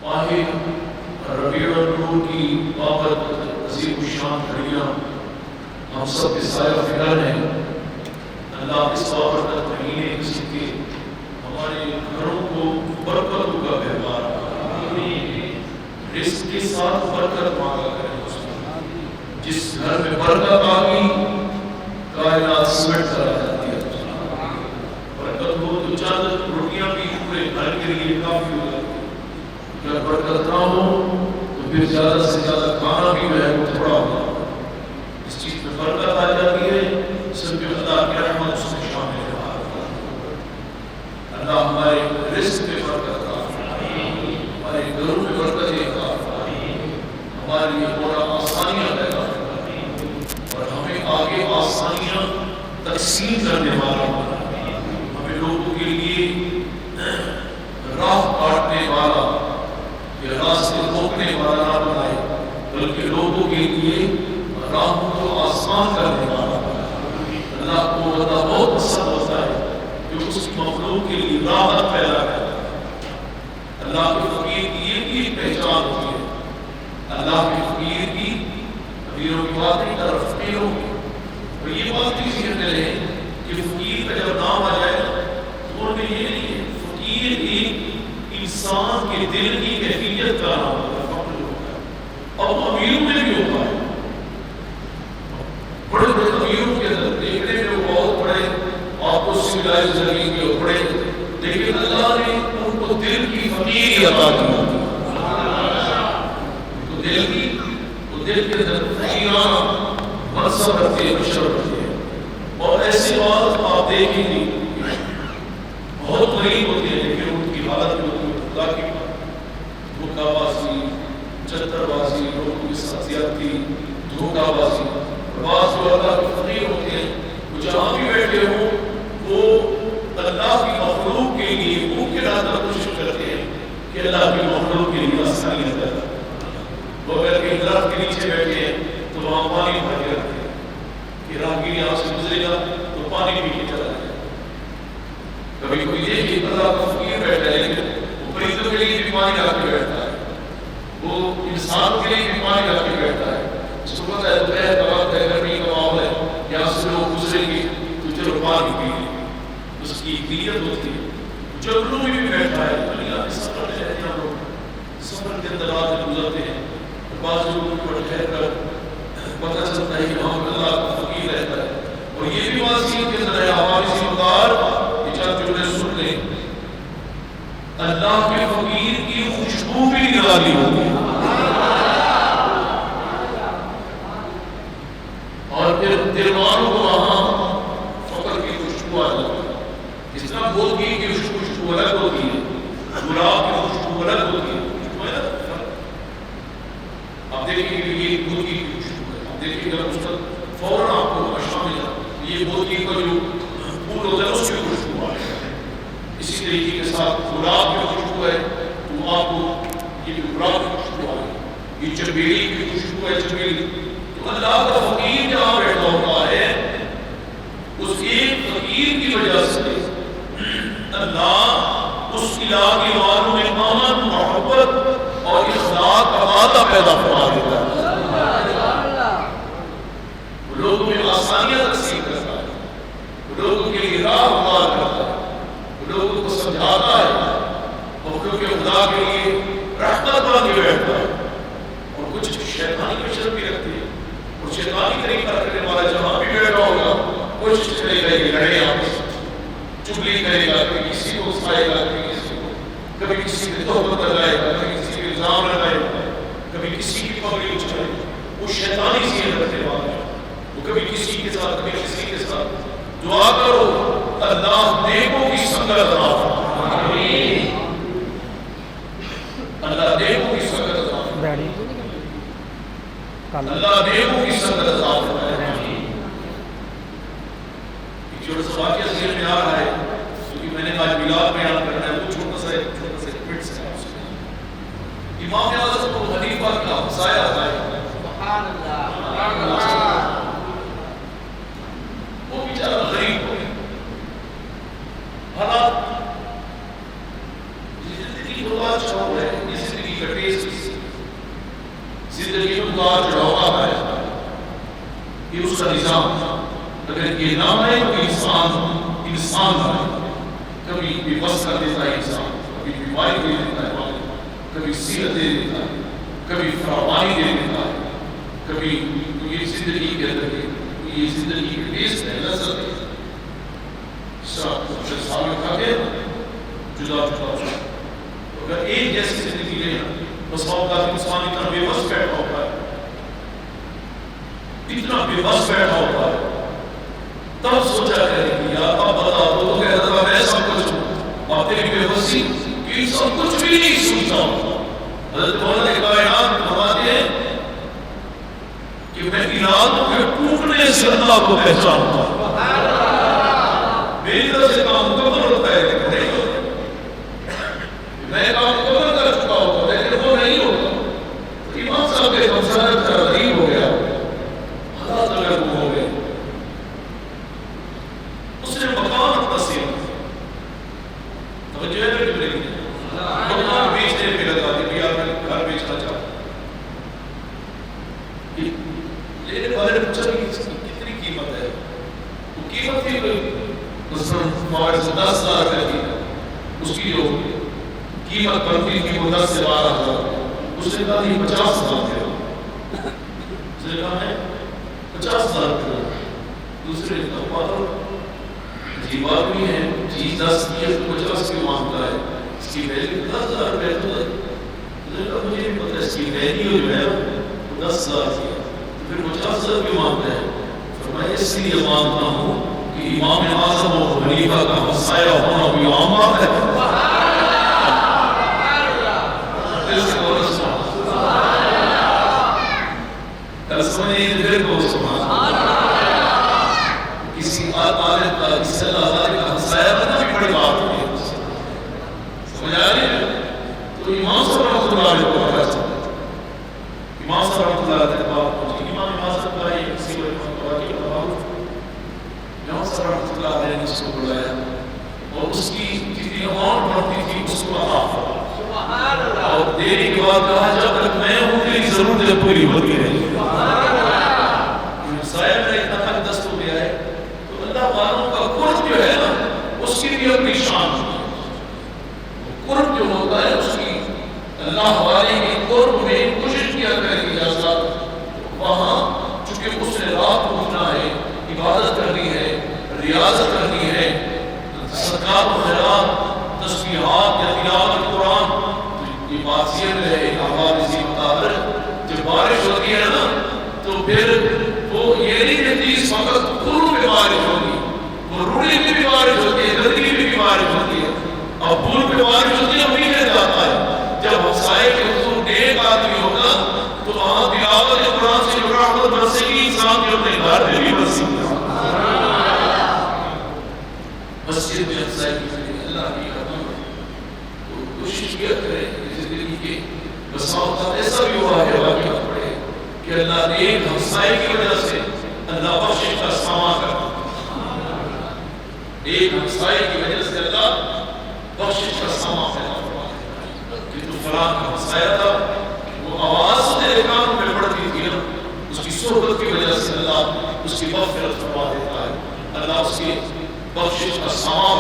ماہ ربیع الاول کی بابت عظیم الشان گھڑیاں ہم سب کے سایہ فکر ہیں۔ اللہ اس بابرکت مہینے کسی کے ہمارے گھروں کو برکتوں کا بہوار رزق کے ساتھ برکت مانگا کریں۔ جس گھر میں برکت آ گئی کائنات سمٹ کر آ جاتی ہے۔ برکت ہو تو چند روٹیاں بھی پورے گھر کے لیے کافی ہو جاتی ہے۔ اگر برکت نہ ہو تو پھر زیادہ سے زیادہ کھانا بھی جو ہے وہ تھوڑا ہوگا۔ اس چیز میں برکت آ جاتی ہے، صرف خدا کی رحمت اس میں شامل ہے۔ اللہ ہمارے رزق میں برکت کا، ہمارے گھروں میں برکت کا، ہماری اور آسانیاں پیدا کرے اور ہمیں آگے آسانیاں تقسیم کرنے والا، ہمیں لوگوں کے لیے راہ کاٹنے والا یا راستے روکنے والا نہ بنائے، بلکہ لوگوں کے لیے راہوں کو آسان کرنے والا۔ اللہ کو اللہ بہت پسند ہوتا ہے جو اس کی مخلوق کے لیے راحت پیدا کرتا ہے۔ اللہ کے فقیر کی یہ بھی ایک پہچان ہوتی ہے۔ اللہ کے فقیر کی فقیروں کی بات نہیں کر رہا، فقیروں کی، اور یہ بات بھی ذہن میں رہے کہ فقیر کا جب نام آ جائے تو ان میں یہ نہیں ہے، فقیر ایک انسان کے دل کی کیفیت کا نام ہوتا ہے، فقر ہوتا ہے، اور امیروں میں بھی ہوتا ہے۔ بڑے بڑے امیروں کے اندر دیکھنے میں وہ بہت بڑے آپ کو سویلائز زمین کے بڑے، لیکن اللہ نے ان کو دل کی فقیری عطا کی، دل کی وہ دل کے اندر فقیرانہ منصب رکھتے ہیں، بشر رکھتے ہیں۔ اور ایسی بات آپ دیکھیں گے بہت غریب ہوتے ہیں لیکن ان کی حالت جو ہوتی ہے خدا کی دھوکہ بازی، چتر بازی، لوگوں کی ساتھ زیادتی، دھوکہ بازی۔ بعض جو اللہ کے فقیر ہوتے ہیں وہ جہاں بھی بیٹھے ہوں وہ اللہ کی مخلوق کے لیے ممکن آدھا کوشش کرتے ہیں کہ اللہ کی مخلوق کے لیے آسانیاں پیدا کریں۔ وہ اگر کہیں درخت کے نیچے بیٹھے ہیں تو وہاں پانی بھر کے رکھتے ہیں کہ راہگیر یہاں سے گزرے گا تو پانی پی کے چلا جائے۔ کبھی کوئی دیکھے اللہ کا فقیر بیٹھا ہے لیکن وہ پرندوں کے لیے بھی پانی لا کے بیٹھتا ہے، وہ انسان کے لیے بھی پانی لا کے بیٹھتا ہے۔ اس کو پتہ ہے دوپہر کا وقت ہے، گرمی کا ماحول ہے، یہاں سے لوگ گزریں گے تو چلو پانی پی لیں، اس کی نیت ہوتی ہے۔ جنگلوں میں بھی بیٹھا ہے، دنیا کے سفر میں رہتے ہیں لوگ، سفر کے اندر رات گزرتے ہیں، بعض لوگوں کو ٹھہر کر پتہ چلتا ہے کہ وہاں اللہ کا فقیر رہتا ہے۔ اور یہ بھی واضح کے اندر ہے ہماری ذمہ دار کہ چند جملے سن لیں، اللہ کے فقیر کی خوشبو بھی نرالی ہوتی ہے، اور پھر دلواروں کو وہاں فقر کی خوشبو آ جاتی ہے۔ جس طرح بودھی کی خوشبو الگ ہوتی ہے، گلاب کی خوشبو الگ ہوتی ہے، خوشبو ہے نا۔ آپ دیکھیں گے یہ بودھی کی خوشبو ہے، آپ دیکھیں گے اس کا فوراً آپ کو اشعا میں یہ بودھی کا جو پھول ہوتا ہے اس کی خوشبو آ جائے گی۔ اسی طریقے کے ساتھ گلاب کی خوشبو ہے تو آپ کو یہ گلاب کی خوشبو آئے گی، یہ چمیلی کی خوشبو ہے، چمیلی۔ تو اللہ کا فقیر جہاں بیٹھا ہوتا ہے اس ایک فقیر کی وجہ سے اللہ اس علاقے والوں میں امن، محبت اور اخلاق کا مادہ پیدا فرما دیتا ہے۔ وہ لوگوں میں آسانیاں تقسیم کرتا ہے، وہ لوگوں کے لیے راہ ہموار کرتا ہے، وہ لوگوں کو سمجھاتا ہے، اور کیونکہ خدا کے لیے رحمت بن کے بیٹھتا ہے۔ اور کچھ شیطانی مشرب بھی رکھتے ہیں، اور شیطانی طریقہ رکھنے والا جہاں بھی بیٹھا ہوگا کوشش کرے گا کہ لڑے آپس، چگلی کرے گا، کبھی کسی کو اکسائے گا، کبھی کسی پہ تہمت لگائے گا، کبھی کسی پہ الزام لگائے گا، کبھی کسی کی پگڑی اچھائے گا۔ وہ شیطانی ذہن رکھنے والا ہے، وہ کبھی کسی کے ساتھ کبھی کسی کے ساتھ۔ دعا کرو اللہ نیکوں کی سنگت عطا فرمائے، اللہ نیکوں کی سنگت عطا فرمائے، اللہ نیکوں کی سنگت عطا فرمائے۔ جو واقعہ ذہن میں آ رہا ہے کیونکہ میں نے آج میلاد بیان کرنا ہے، وہ چھوٹا سا بٹس ہے اس میں۔ امام اعظم کو خلیفہ کا ہمسایہ ہے، سبحان اللہ، وہ بیچارہ غریب ہو گیا، حالات زندگی برباد ہو رہے ہیں، یہ زندگی دوسرا نظام اگر یہ نہ آئے تو انسان آئے، کبھی بے بس کر دیتا ہے انسان، کبھی بیماری دے دیتا ہے، کبھی صحت دے دیتا ہے، کبھی فراوانی دے دیتا ہے، کبھی یہ زندگی کے اندر یہ زندگی کے ٹیسٹ ہے، لذت ہے، سال میں کھا کے جدا جدا اگر ایک جیسی زندگی لینا، بس اوقات انسان اتنا بے بس بیٹھا ہوتا ہے، اتنا بے بس بیٹھا ہوتا ہے، تب سوچا کرے کہ یار اب بتا دو تو کہتا تھا میں سب کچھ ہوں، آپ تیری بے بسی کہ سب کچھ بھی نہیں سوچتا ہوں۔ حضرت مولانا کائنات فرماتے ہیں کہ میں ارادوں کے ٹوٹنے سے اللہ کو پہچانتا ہوں، میری طرف سے کام مکمل ہوتا ہے لیکن نہیں ہوتا، میں کام مکمل کر چکا ہوتا لیکن وہ نہیں ہوتا۔ امام صاحب کے مسائل کا غریب ہو گیا، حالات اگر وہ ہو گئے، اس نے مکان تقسیم توجہ ہے میرے لیے، مکان بیچنے پہ لگا دی کہ یار میں گھر بیچنا چاہتا ہوں، لیکن والے نے پوچھا کہ اس کی کتنی قیمت ہے؟ وہ قیمت تھی مثلاً 10,000 روپے کی، اس کی جو قیمت بنتی تھی وہ 10 سے 12,000، اس نے کہا یہ 50,000 دے دو، اس نے کہا ہے 50,000 روپے، دوسرے نے کہا پاگل عجیب آدمی ہے، چیز 10 کی ہے تو 50 کیوں مانگتا ہے، اس کی ویلیو 10,000 روپے تو ہے، اس نے کہا مجھے نہیں پتا اس کی ویلیو جو ہے وہ 10,000 کی ہے، تو پھر 50,000 کیوں مانگتا ہے؟ فرمایا اس لیے مانگتا ہوں کہ امام اعظم و خلیفہ کا ہمسایہ ہونا بھی عام بات ہے۔ کسی عالم کا کسی اللہ تعالی کا ہمسایہ بننا بھی بڑی بات ہوئی ہے، سمجھ آ رہی ہے؟ تو امام صاحب رحمۃ اللہ علیہ کو پتا چلا، امام صاحب رحمۃ اللہ علیہ بات پہنچی، امام اعظم کا یہ کسی رحمۃ اللہ کی بات، امام صاحب رحمۃ اللہ علیہ نے اس کو بلایا اور اس کی جتنی اماؤنٹ بڑھتی تھی اس کو عطا، اور دیری کے بعد کہا جب تک میں ہوں تیری ضرورتیں پوری ہوتی رہی، سایہ میرا اتنا تک دست ہو گیا ہے، تو اللہ والوں کا قرب جو ہے نا اس کی بھی اپنی شان ہے، قرب جو ہوتا ہے اس کی اللہ والے کے قرب میں کوشش کیا کرے کہ جیسا وہاں چونکہ اس نے رات کو اٹھنا ہے، عبادت کرنی ہے، ریاضت کرنی ہے، صدقات و خیرات، تسبیحات یا تلاوت قرآن، تو یہ بات یہ ہے احوال اسی مطابق جب بارش ہوتی ہے نا تو پھر وہ یہ نہیں کہتی اس وقت قرب میں بارش ہوگی، وہ روڑی میں بھی بارش ہوتی ہے، گندگی میں بھی بارش ہوتی ہے، اب پھول پہ بارش ہوتی ہے وہیں رہ جاتا ہے، جب ہمسائے کے حضور نیک آدمی ہوگا تو وہاں تلاوت قرآن سے رحمت برسے گی، انسان کے اپنے گھر میں بھی برسے گی۔ مسجد میں ہمسائے کی زندگی اللہ کی قدم تو کوشش کیا کرے زندگی کے بسا اوقات ایسا بھی ہوا ہے واقعہ پڑے کہ اللہ نے ایک ہمسائے کی وجہ سے اللہ بخشش کا سامان کرتا، ایک ہمسائے کی وجہ سے اللہ بخشش کا سامان کرتا کہ تو فلاں کا ہمسایہ تھا، وہ آواز تیرے کانوں میں پڑتی تھی نا، اس کی صحبت کی وجہ سے اللہ اس کی مغفرت فرما دیتا ہے، اللہ اس کی بخشش کا سامان